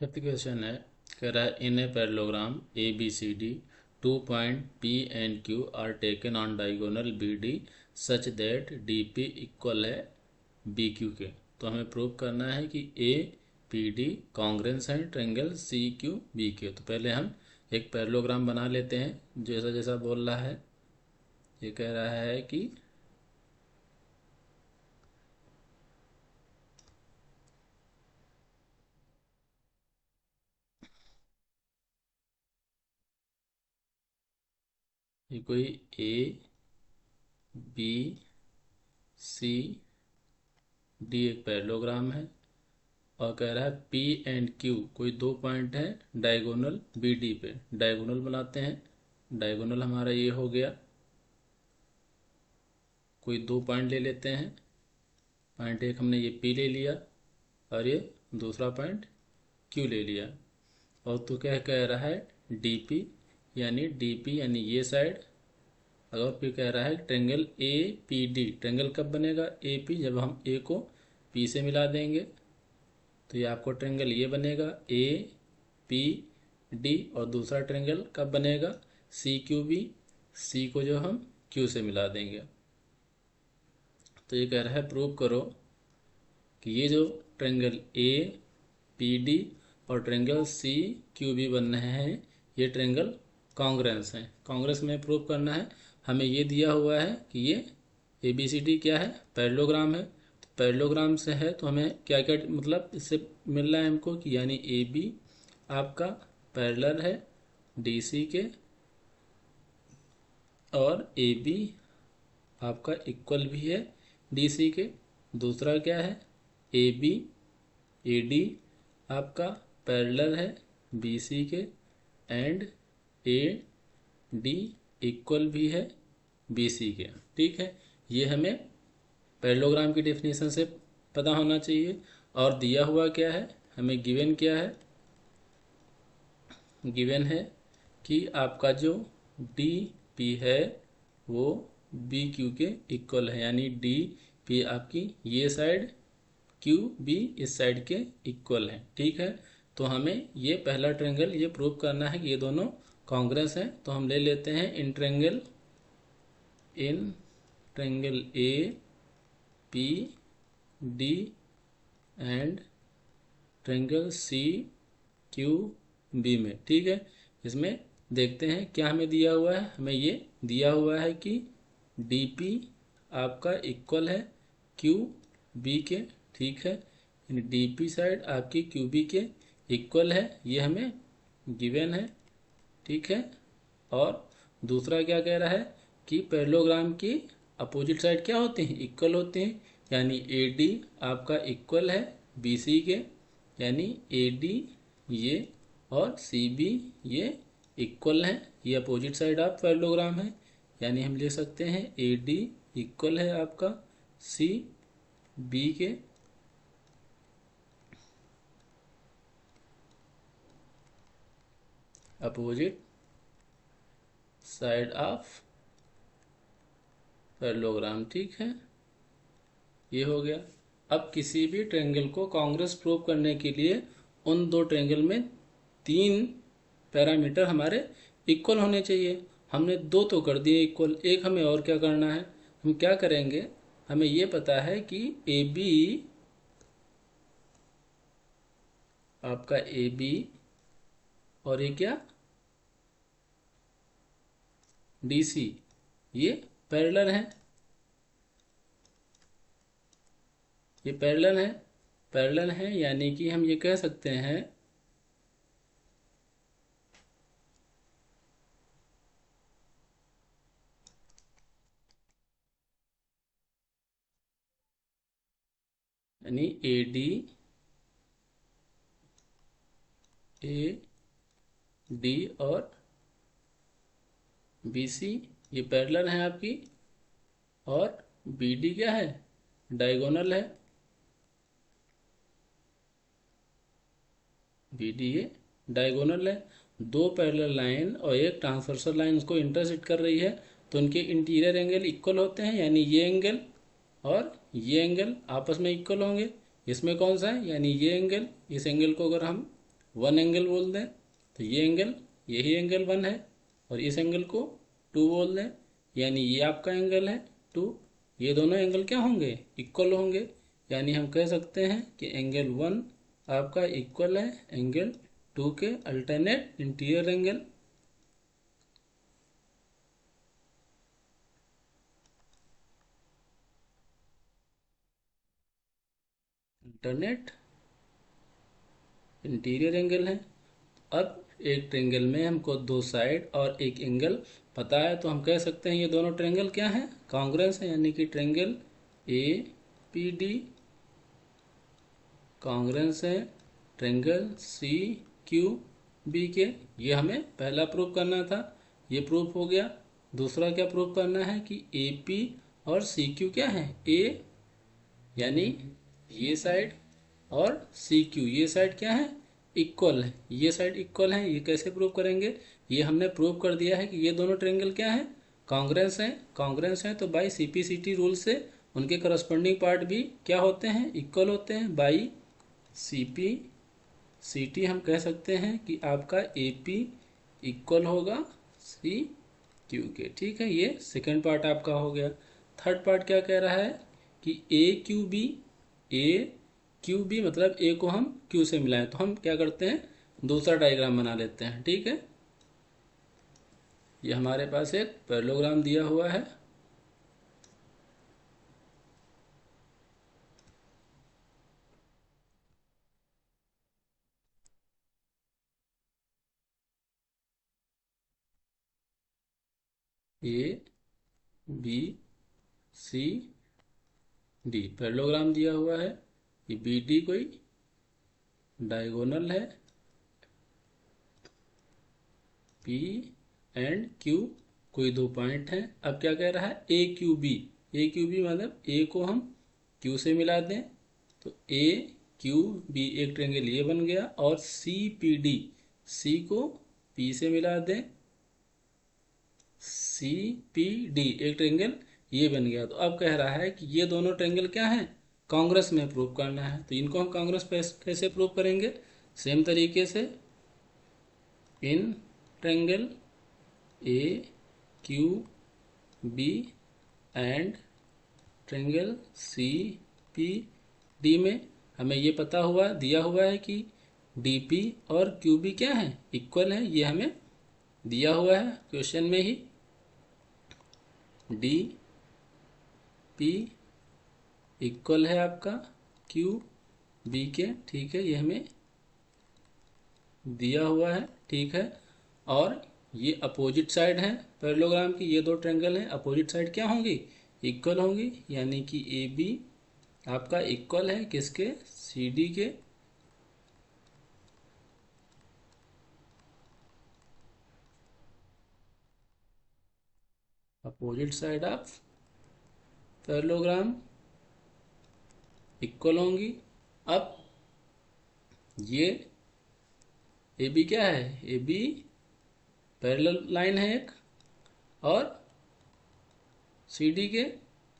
Fifth question है, कह रहा है in a parallelogram A B C D 2 point P and Q are taken on diagonal B D such that D P equal है B Q के। तो हमें prove करना है कि ए पी डी कॉन्ग्रेंस है triangle C Q B Q. तो पहले हम एक पैरेललोग्राम बना लेते हैं जैसा जैसा बोल रहा है। ये कह रहा है कि ये कोई ए बी सी डी एक पैरेललोग्राम है और कह रहा है पी एंड क्यू कोई दो पॉइंट है डायगोनल बी डी पे। डायगोनल बनाते हैं। डायगोनल हमारा ये हो गया, कोई दो पॉइंट ले लेते हैं। पॉइंट एक हमने ये पी ले लिया और ये दूसरा पॉइंट क्यू ले लिया। और तो क्या कह रहा है डी पी यानी ये साइड। अगर फिर कह रहा है triangle A P D. Triangle कब बनेगा ए पी, जब हम ए को पी से मिला देंगे। तो ये आपको ट्रायंगल ये बनेगा ए पी डी। और दूसरा ट्रायंगल कब बनेगा सी क्यू बी। सी को जो हम क्यू से मिला देंगे। तो ये कह रहा है प्रूव करो कि ये जो ट्रायंगल ए पी डी और ट्रायंगल सी क्यू बी बन रहे हैं ये ट्रायंगल कॉन्ग्रेंस हैं। कॉन्ग्रेंस में प्रूव करना है। हमें ये दिया हुआ है कि ये ए बी सी डी क्या है, पैरेललोग्राम है। तो पैरेललोग्राम से है तो हमें क्या क्या मतलब इससे मिल रहा है हमको कि यानी ए बी आपका पैरेलल है डी सी के और ए बी आपका इक्वल भी है डी सी के। दूसरा क्या है ए बी ए डी आपका पैरेलल है बी सी के एंड ए डी इक्वल भी है बी सी के। ठीक है, ये हमें पैरेललोग्राम की डेफिनेशन से पता होना चाहिए। और दिया हुआ क्या है, हमें गिवन क्या है, गिवन है कि आपका जो डी पी है वो बी क्यू के इक्वल है। यानी डी पी आपकी ये साइड क्यू बी इस साइड के इक्वल है। ठीक है, तो हमें ये पहला ट्रायंगल ये प्रूव करना है कि ये दोनों कॉन्ग्रेंस हैं। तो हम ले लेते हैं इन triangle A P D and triangle C Q B में। ठीक है, इसमें देखते हैं क्या हमें दिया हुआ है। हमें ये दिया हुआ है कि डी पी आपका इक्वल है क्यू बी के। ठीक है, डी पी साइड आपकी क्यू बी के इक्वल है, ये हमें गिवन है। ठीक है, और दूसरा क्या कह रहा है कि पैरेललोग्राम की अपोजिट साइड क्या होते हैं, इक्वल होते हैं। यानी ए डी आपका इक्वल है बी सी के। यानी ए डी ये और सी बी ये इक्वल हैं, ये अपोजिट साइड ऑफ पैरेललोग्राम है। यानी हम लिख सकते हैं ए डी इक्वल है आपका सी बी के। Opposite side of parallelogram. ठीक है, ये हो गया। अब किसी भी ट्रायंगल को कॉन्ग्रेंस प्रूव करने के लिए उन दो ट्रायंगल में तीन पैरामीटर हमारे इक्वल होने चाहिए। हमने दो तो कर दिए इक्वल, एक हमें और क्या करना है। हम क्या करेंगे, हमें ये पता है कि ए बी आपका ए बी और ये क्या डी सी ये पैरेलल है। ये पैरेलल है यानी कि हम ये कह सकते हैं यानी ए डी और बी सी ये पैरेलल है आपकी। और बी डी क्या है, डायगोनल है। बी डी ये डायगोनल है। दो पैरेलल लाइन और एक ट्रांसवर्सल लाइन उसको इंटरसेक्ट कर रही है तो उनके इंटीरियर एंगल इक्वल होते हैं। यानी ये एंगल और ये एंगल आपस में इक्वल होंगे। इसमें कौन सा है, यानी ये एंगल। इस एंगल को अगर हम वन एंगल बोल दें, तो ये एंगल, यही एंगल वन है, और इस एंगल को टू बोल दें, यानी ये आपका एंगल है टू। ये दोनों एंगल क्या होंगे, इक्वल होंगे, यानी हम कह सकते हैं कि एंगल वन आपका इक्वल है एंगल टू के alternate interior angle. Alternate interior angle है। अब एक ट्रेंगल में हमको दो साइड और एक एंगल पता है, तो हम कह सकते हैं ये दोनों ट्रेंगल क्या हैं, कॉन्ग्रुएंस है, यानी कि ट्रेंगल ए पी डी कॉन्ग्रुएंस है ट्रेंगल सी क्यू बी के। ये हमें पहला प्रूफ करना था, ये प्रूफ हो गया। दूसरा क्या प्रूफ करना है कि ए पी और सी क्यू क्या है, ए यानी ये साइड और सी क्यू ये साइड क्या है, इक्वल है, ये साइड इक्वल है। ये कैसे प्रूव करेंगे, ये हमने प्रूव कर दिया है कि ये दोनों ट्रेंगल क्या है, कॉन्ग्रुएंस है। कॉन्ग्रुएंस है तो बाई सीपीसीटी रूल से उनके करस्पॉन्डिंग पार्ट भी क्या होते हैं, इक्वल होते हैं। बाई सीपी सीटी हम कह सकते हैं कि आपका एपी इक्वल होगा सी क्यू के। ठीक है, ये सेकंड पार्ट आपका हो गया। थर्ड पार्ट क्या कह रहा है कि ए क्यू बी मतलब ए को हम क्यू से मिलाएं, तो हम क्या करते हैं, दूसरा डायग्राम बना लेते हैं। ठीक है, ये हमारे पास एक पैरेललोग्राम दिया हुआ है। A B C D parallelogram दिया हुआ है। ये बी डी कोई डायगोनल है, पी एंड क्यू कोई दो पॉइंट हैं। अब क्या कह रहा है, ए क्यू बी मतलब ए को हम क्यू से मिला दें, तो ए क्यू बी एक ट्रेंगल ये बन गया, और सी पी डी सी को पी से मिला दें, सी पी डी एक ट्रेंगल ये बन गया। तो अब कह रहा है कि ये दोनों ट्रेंगल क्या हैं, कांग्रेस में प्रूव करना है। तो इनको हम कांग्रेस कैसे प्रूव करेंगे, सेम तरीके से इन triangle A Q B and triangle C P D में हमें ये पता हुआ दिया हुआ है कि डी पी और क्यू बी क्या है, इक्वल है। ये हमें दिया हुआ है क्वेश्चन में ही, डी पी इक्वल है आपका क्यू बी के। ठीक है, ये हमें दिया हुआ है। ठीक है, और ये अपोजिट साइड है पैरेललोग्राम की, ये दो ट्रेंगल हैं, अपोजिट साइड क्या होंगी, इक्वल होंगी, यानी कि ए बी आपका इक्वल है किसके, सी डी के। Opposite side of parallelogram equal होंगी। अब ये ए बी क्या है, ए बी पैरेलल लाइन है एक, और सी डी के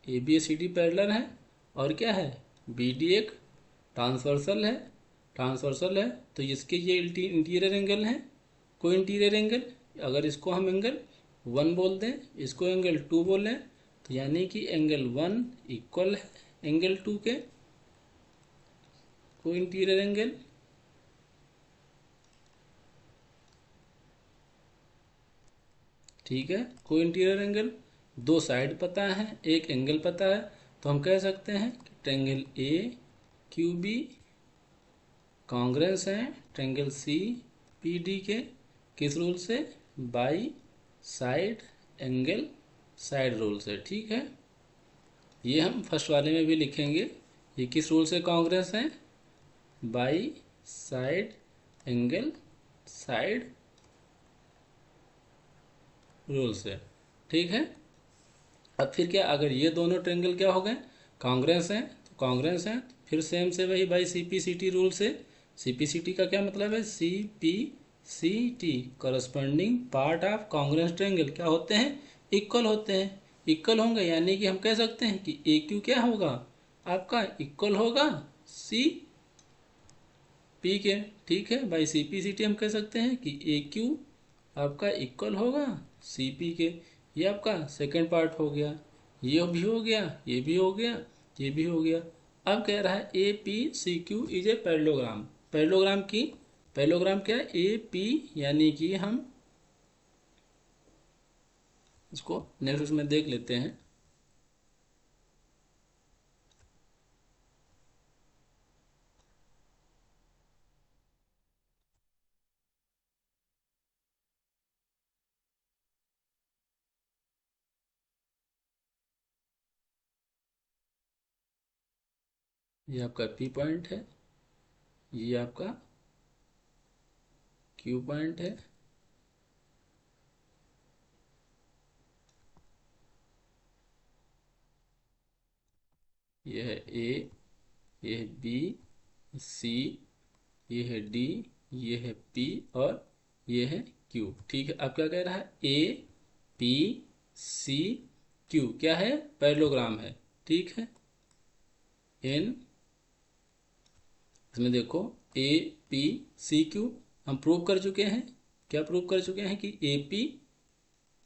A B C D parallel है, और क्या है, बी डी एक ट्रांसवर्सल है, ट्रांसवर्सल है। तो इसके ये इंटीरियर एंगल है, कोई इंटीरियर एंगल, अगर इसको हम एंगल वन बोल दें, इसको एंगल टू बोलें, तो यानी कि एंगल वन इक्वल है एंगल टू के, कोई इंटीरियर एंगल। ठीक है, कोई इंटीरियर एंगल, दो साइड पता है, एक एंगल पता है, तो हम कह सकते हैं कि triangle A Q B congruence है ट्रेंगल सी पी डी के, किस रूल से, by side angle side rule से। ठीक है, ये हम फर्स्ट वाले में भी लिखेंगे, ये किस रूल से कॉन्ग्रुएंस है, by side angle side rule से। ठीक है, अब फिर क्या, अगर ये दोनों ट्रेंगल क्या हो गए, कॉन्ग्रुएंस हैं, तो कॉन्ग्रुएंस हैं, फिर सेम से वही बाई सीपीसीटी रूल से। सीपीसीटी का क्या मतलब है, C P C T corresponding part of congruence triangle क्या होते हैं, इक्वल होते हैं, इक्वल होंगे, यानी कि हम कह सकते हैं कि ए क्यू क्या होगा आपका, इक्वल होगा सी पी के, ठीक है। By C P C T हम कह सकते हैं कि ए क्यू आपका इक्वल होगा सी पी के। ये आपका सेकेंड पार्ट हो गया, ये भी हो गया, ये भी हो गया, ये भी हो गया। अब कह रहा है A P C Q is a parallelogram. Parallelogram क्या है? ए पी, यानी कि हम इसको नेक्स्ट उसमें देख लेते हैं। ये आपका पी पॉइंट है, ये आपका क्यू पॉइंट है, ये है ए, ये है बी, सी, ये है डी, ये है पी और ये है क्यू। ठीक है, अब क्या कह रहा है? ए पी सी क्यू क्या है? पैरेललोग्राम है। ठीक है, इन इसमें देखो ए पी सी क्यू हम प्रूव कर चुके हैं। क्या प्रूव कर चुके हैं? कि ए पी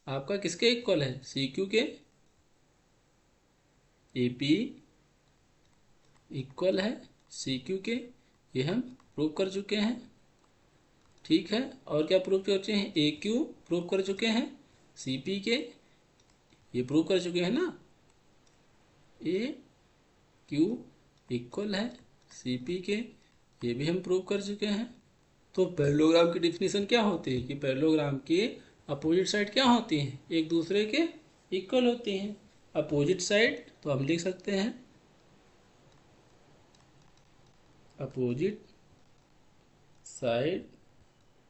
आपका किसके इक्वल है? सी क्यू के। ए पी इक्वल है सी क्यू के, ये हम प्रूव कर चुके हैं। ठीक है, और क्या प्रूव कर चुके हैं? ए क्यू प्रूव कर चुके हैं सी पी के, ये प्रूव कर चुके हैं ना। ए क्यू इक्वल है सी पी के, ये भी हम प्रूव कर चुके हैं। तो पैरेललोग्राम की डिफिनीशन क्या होती है? कि पैरेललोग्राम की अपोजिट साइड क्या होती हैं? एक दूसरे के इक्वल होती हैं। अपोजिट साइड तो हम लिख सकते हैं opposite side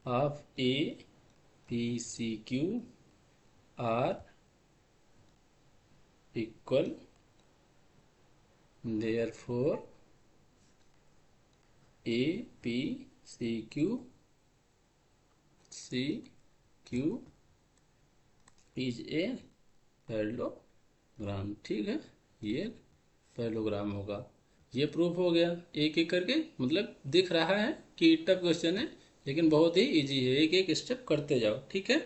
of A P C Q are equal, therefore A P C Q is a parallelogram. ठीक है, ये पैरेललोग्राम होगा। ये प्रूफ हो गया एक एक करके। मतलब दिख रहा है कि टफ क्वेश्चन है, लेकिन बहुत ही इजी है। एक एक स्टेप करते जाओ। ठीक है।